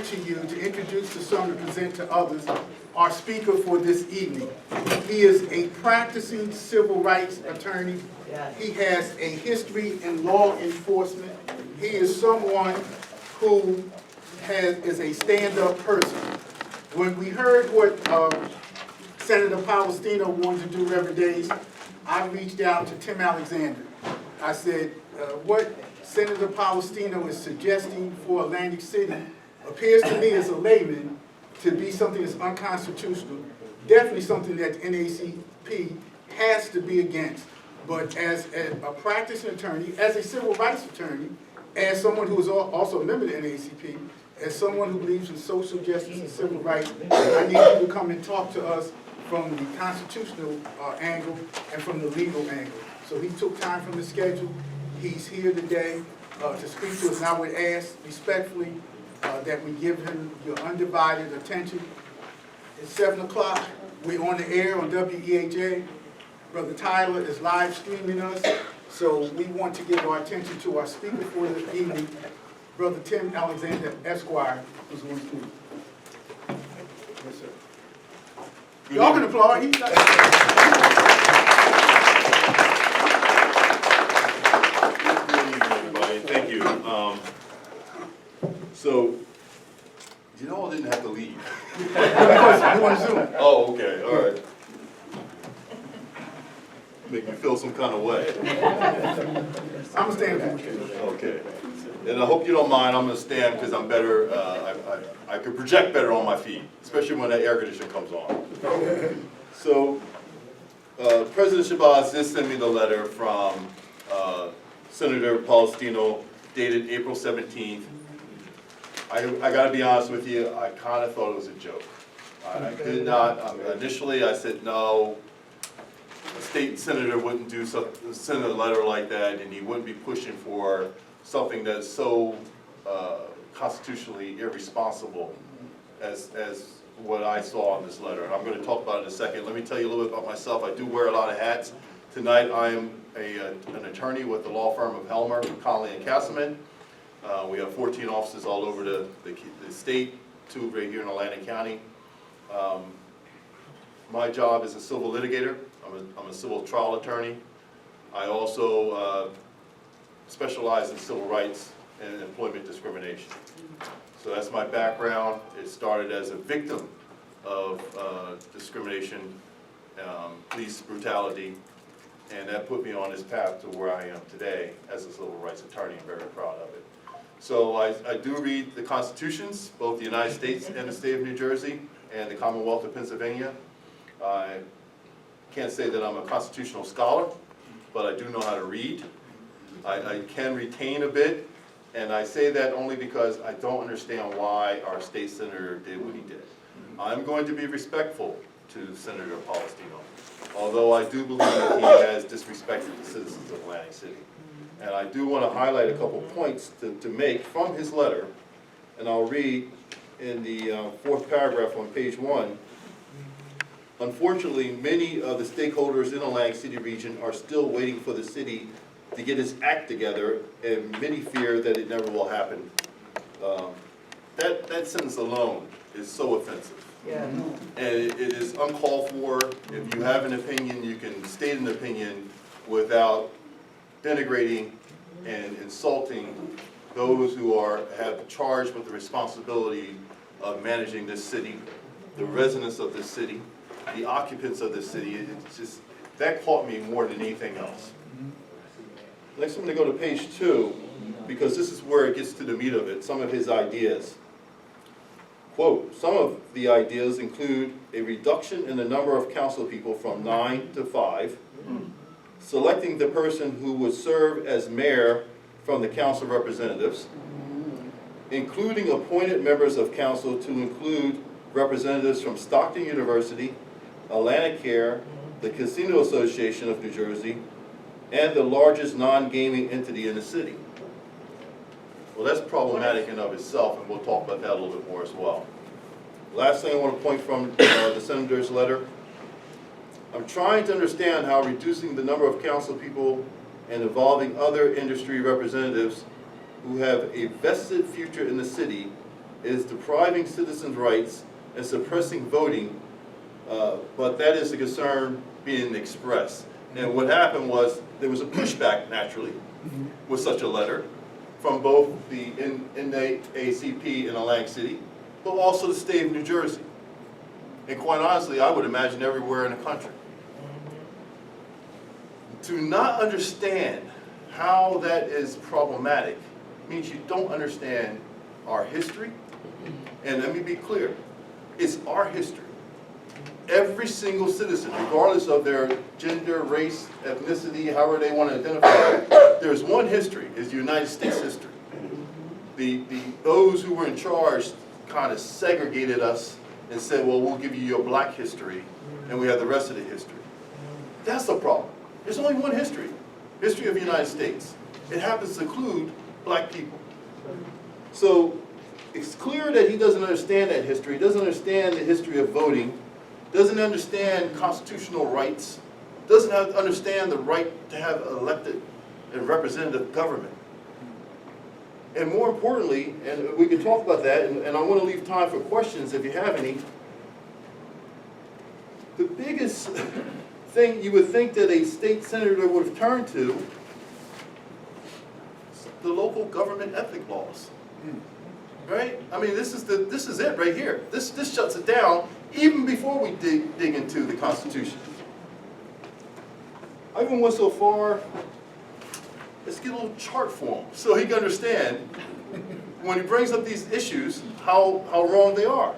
present to you, to introduce to some, to present to others, our speaker for this evening. He is a practicing civil rights attorney. He has a history in law enforcement. He is someone who is a stand-up person. When we heard what Senator Polistina wanted to do Reverend Days, I reached out to Tim Alexander. I said, what Senator Polistina is suggesting for Atlantic City appears to me as a layman to be something that's unconstitutional, definitely something that NAACP has to be against. But as a practicing attorney, as a civil rights attorney, as someone who is also a member of the NAACP, as someone who believes in social justice and civil rights, I need you to come and talk to us from the constitutional angle and from the legal angle. So he took time from his schedule. He's here today to speak to us, and I would ask respectfully that we give him your undivided attention. It's 7 o'clock. We're on the air on WEHA. Brother Tyler is live streaming us, so we want to give our attention to our speaker for the evening, Brother Tim Alexander, Esquire, who's going to speak. Yes, sir. Y'all can applaud. He's not. Thank you. So, you know I didn't have to leave. You want to Zoom? Oh, okay, all right. Make me feel some kind of way. I'm going to stand for you. Okay. And I hope you don't mind, I'm going to stand because I'm better, I could project better on my feet, especially when that air conditioner comes on. So, President Shabazz did send me the letter from Senator Polistina dated April 17th. I got to be honest with you, I kind of thought it was a joke. I did not, initially I said no, a state senator wouldn't send a letter like that, and he wouldn't be pushing for something that's so constitutionally irresponsible as what I saw in this letter. And I'm going to talk about it in a second. Let me tell you a little bit about myself. I do wear a lot of hats. Tonight I am an attorney with the law firm of Helmer, Conley & Castleman. We have 14 offices all over the state, 2 right here in Atlantic County. My job is a civil litigator. I'm a civil trial attorney. I also specialize in civil rights and employment discrimination. So that's my background. It started as a victim of discrimination, police brutality, and that put me on this path to where I am today as a civil rights attorney. I'm very proud of it. So I do read the constitutions, both the United States and the state of New Jersey and the Commonwealth of Pennsylvania. I can't say that I'm a constitutional scholar, but I do know how to read. I can retain a bit, and I say that only because I don't understand why our state senator did what he did. I'm going to be respectful to Senator Polistina, although I do believe that he has disrespected the citizens of Atlantic City. And I do want to highlight a couple points to make from his letter, and I'll read in the 4th paragraph on page 1. Unfortunately, many of the stakeholders in the Atlantic City region are still waiting for the city to get its act together, and many fear that it never will happen. That sentence alone is so offensive. Yeah. And it is uncalled for. If you have an opinion, you can state an opinion without denigrating and insulting those who have charged with the responsibility of managing this city, the residents of this city, the occupants of this city. It's just, that caught me more than anything else. Next I'm going to go to page 2, because this is where it gets to the meat of it, some of his ideas. Quote, some of the ideas include a reduction in the number of council people from 9 to 5, selecting the person who would serve as mayor from the Council of Representatives, including appointed members of council to include representatives from Stockton University, Atlantic Care, the Casino Association of New Jersey, and the largest non-gaming entity in the city. Well, that's problematic in of itself, and we'll talk about that a little bit more as well. Last thing I want to point from the senator's letter. I'm trying to understand how reducing the number of council people and involving other industry representatives who have a vested future in the city is depriving citizens' rights and suppressing voting, but that is a concern being expressed. And what happened was there was a pushback, naturally, with such a letter from both the NAACP in Atlantic City, but also the state of New Jersey. And quite honestly, I would imagine everywhere in the country. To not understand how that is problematic means you don't understand our history. And let me be clear, it's our history. Every single citizen, regardless of their gender, race, ethnicity, however they want to identify, there's one history, is the United States history. Those who were in charge kind of segregated us and said, well, we'll give you your black history, and we have the rest of the history. That's the problem. There's only one history of the United States. It happens to include black people. So it's clear that he doesn't understand that history, doesn't understand the history of voting, doesn't understand constitutional rights, doesn't understand the right to have elected and representative government. And more importantly, and we can talk about that, and I want to leave time for questions if you have any, the biggest thing you would think that a state senator would have turned to is the local government ethic laws. Right? I mean, this is it right here. This shuts it down even before we dig into the Constitution. I even went so far, let's get a little chart for him so he can understand when he brings up these issues how wrong they are.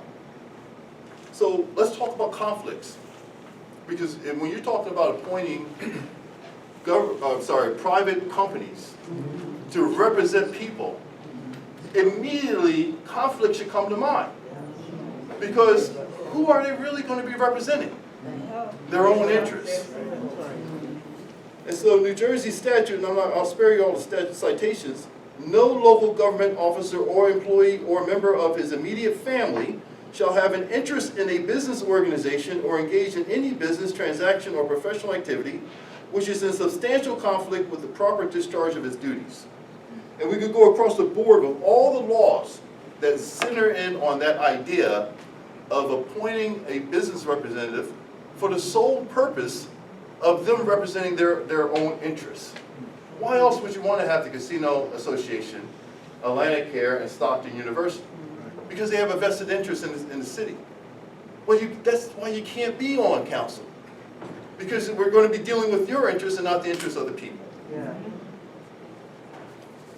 So let's talk about conflicts. Because when you're talking about appointing private companies to represent people, immediately conflict should come to mind. Because who are they really going to be representing? Their own interests. And so New Jersey statute, and I'll spare you all the citations, no local government officer or employee or member of his immediate family shall have an interest in a business organization or engage in any business transaction or professional activity which is in substantial conflict with the proper discharge of its duties. And we could go across the board with all the laws that center in on that idea of appointing a business representative for the sole purpose of them representing their own interests. Why else would you want to have the Casino Association, Atlantic Care, and Stockton University? Because they have a vested interest in the city. Well, that's why you can't be on council. Because we're going to be dealing with your interests and not the interests of the people. Yeah.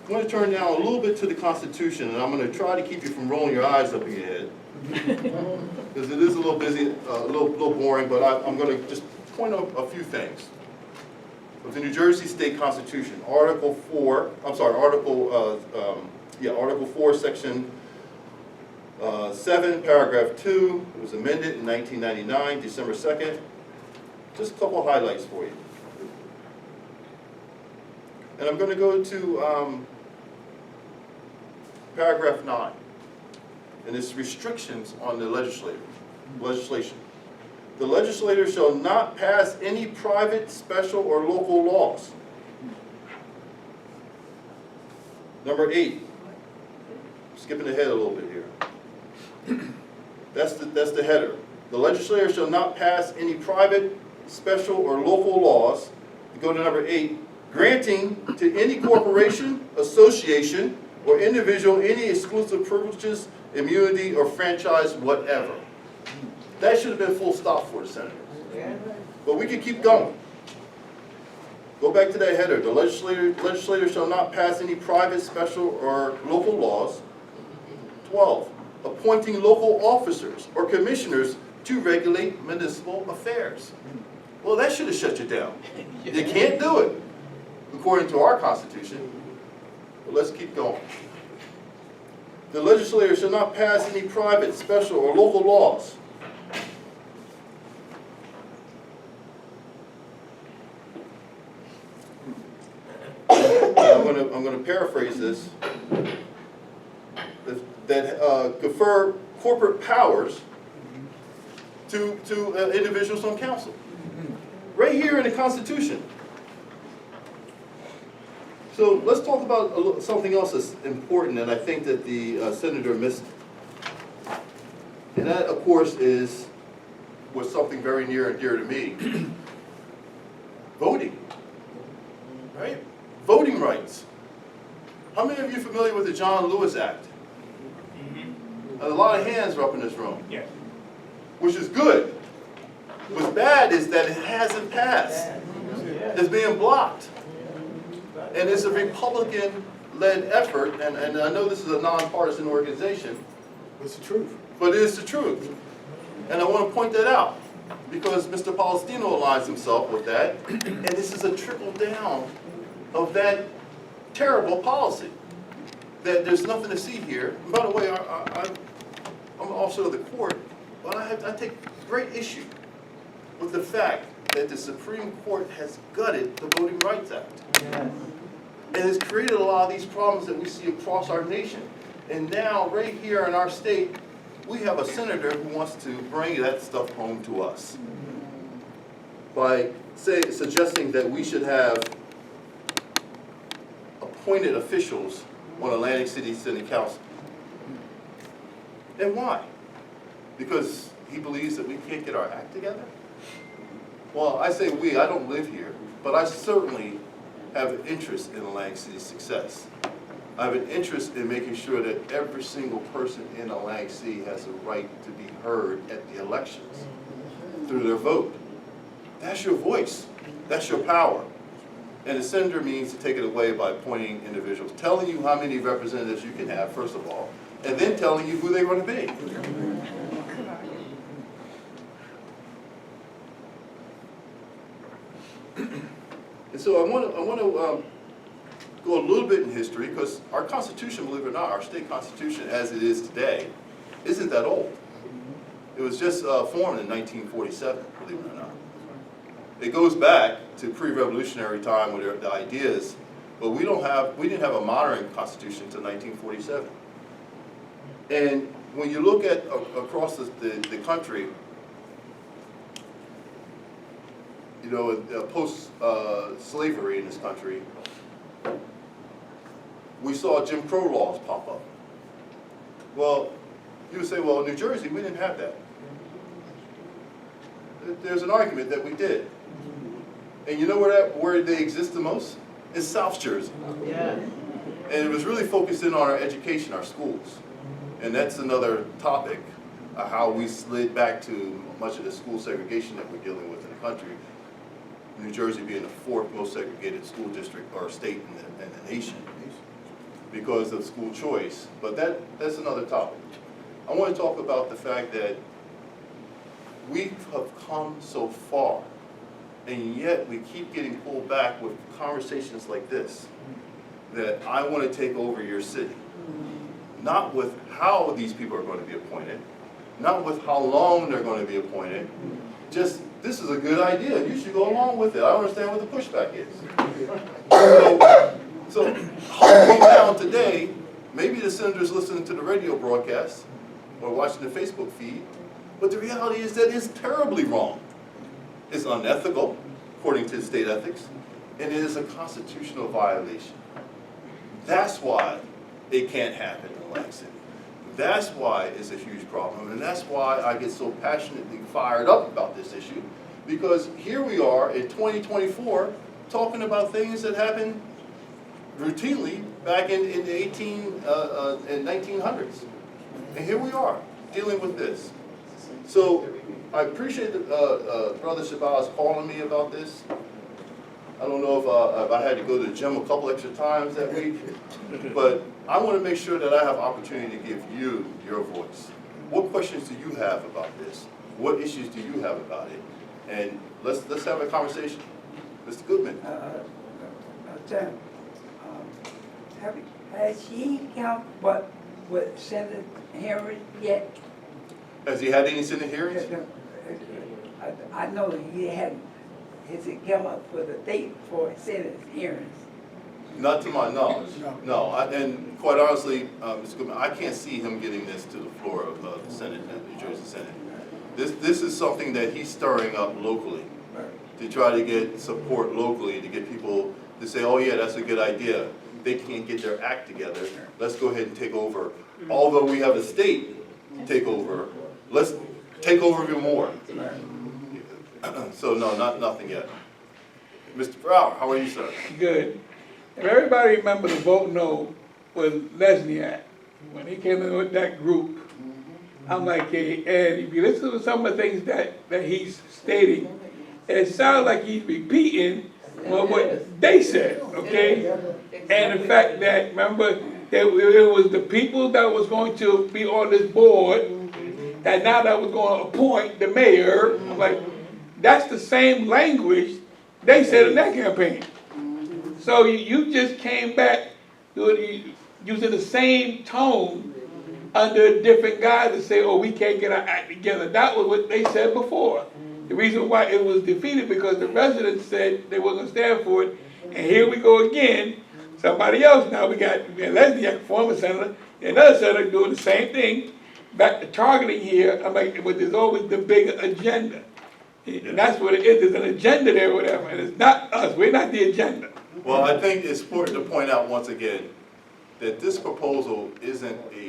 I'm going to turn now a little bit to the Constitution, and I'm going to try to keep you from rolling your eyes up your head. Because it is a little busy, a little boring, but I'm going to just point out a few things. With the New Jersey State Constitution, Article 4, Section 7, Paragraph 2, it was amended in 1999, December 2nd. Just a couple of highlights for you. And I'm going to go to Paragraph 9, and it's restrictions on the legislation. The legislature shall not pass any private, special, or local laws. Number 8, skipping ahead a little bit here. That's the header. The legislature shall not pass any private, special, or local laws. You go to number 8, granting to any corporation, association, or individual any exclusive privileges, immunity, or franchise, whatever. That should have been full stop for the senators. But we can keep going. Go back to that header. The legislature shall not pass any private, special, or local laws. 12, appointing local officers or commissioners to regulate municipal affairs. Well, that should have shut you down. You can't do it, according to our Constitution. But let's keep going. The legislature shall not pass any private, special, or local laws. I'm going to paraphrase this. That confer corporate powers to individuals on council. Right here in the Constitution. So let's talk about something else that's important, and I think that the senator missed And that, of course, was something very near and dear to me. Voting, right? Voting rights. How many of you are familiar with the John Lewis Act? And a lot of hands are up in this room. Yes. Which is good. What's bad is that it hasn't passed. It's being blocked. And it's a Republican-led effort, and I know this is a nonpartisan organization. It's the truth. But it is the truth. And I want to point that out because Mr. Polistina aligns himself with that, and this is a trickle down of that terrible policy. That there's nothing to see here. And by the way, I'm an officer of the court, but I take great issue with the fact that the Supreme Court has gutted the Voting Rights Act. Yes. And has created a lot of these problems that we see across our nation. And now, right here in our state, we have a senator who wants to bring that stuff home to us by suggesting that we should have appointed officials on Atlantic City City Council. And why? Because he believes that we can't get our act together? Well, I say we, I don't live here, but I certainly have an interest in Atlantic City's success. I have an interest in making sure that every single person in Atlantic City has a right to be heard at the elections through their vote. That's your voice. That's your power. And the senator means to take it away by appointing individuals, telling you how many representatives you can have, first of all, and then telling you who they're going to be. And so I want to go a little bit in history, because our Constitution, believe it or not, our state Constitution as it is today, isn't that old. It was just formed in 1947, believe it or not. It goes back to pre-revolutionary time with the ideas, but we didn't have a modern Constitution until 1947. And when you look at across the country, you know, post-slavery in this country, we saw Jim Crow laws pop up. Well, you would say, well, in New Jersey, we didn't have that. There's an argument that we did. And you know where they exist the most? In South Jersey. Yeah. And it was really focused in on our education, our schools. And that's another topic, how we slid back to much of the school segregation that we're dealing with in the country. New Jersey being the fourth most segregated school district or state in the nation because of school choice. But that's another topic. I want to talk about the fact that we have come so far, and yet we keep getting pulled back with conversations like this, that I want to take over your city. Not with how these people are going to be appointed, not with how long they're going to be appointed, just this is a good idea, you should go along with it. I don't understand what the pushback is. So hopefully now today, maybe the senator's listening to the radio broadcast or watching the Facebook feed, but the reality is that it's terribly wrong. It's unethical, according to state ethics, and it is a constitutional violation. That's why it can't happen in Atlantic City. That's why it's a huge problem, and that's why I get so passionately fired up about this issue, because here we are in 2024 talking about things that happened routinely back in the 1900s. And here we are dealing with this. So I appreciate Brother Shabazz calling me about this. I don't know if I had to go to the gym a couple extra times that week, but I want to make sure that I have opportunity to give you your voice. What questions do you have about this? What issues do you have about it? And let's have a conversation. Mr. Goodman. Tim, has he come what with Senator Henry yet? Has he had any Senate hearings? I know that he hadn't. Has it come up for the date for Senate hearings? Not to my knowledge. No. And quite honestly, Mr. Goodman, I can't see him getting this to the floor of the Senate, New Jersey Senate. This is something that he's stirring up locally to try to get support locally, to get people to say, oh yeah, that's a good idea. They can't get their act together. Let's go ahead and take over. Although we have the state take over let's take over even more. So no, nothing yet. Mr. Brower, how are you, sir? Good. If everybody remember the vote no with Lesniak, when he came in with that group, I'm like, hey, and if you listen to some of the things that he's stating, it sounds like he's repeating what they said, okay? And the fact that, remember, it was the people that was going to be on this board, that now that was going to appoint the mayor. I'm like, that's the same language they said in that campaign. So you just came back using the same tone under a different guy to say, oh, we can't get our act together. That was what they said before. The reason why it was defeated because the residents said they wasn't going to stand for it. And here we go again. Somebody else now, we got Lesniak, former senator, and another senator doing the same thing, back to targeting here. I'm like, but there's always the bigger agenda. And that's what it is, there's an agenda there or whatever, and it's not us, we're not the agenda. Well, I think it's important to point out once again that this proposal isn't a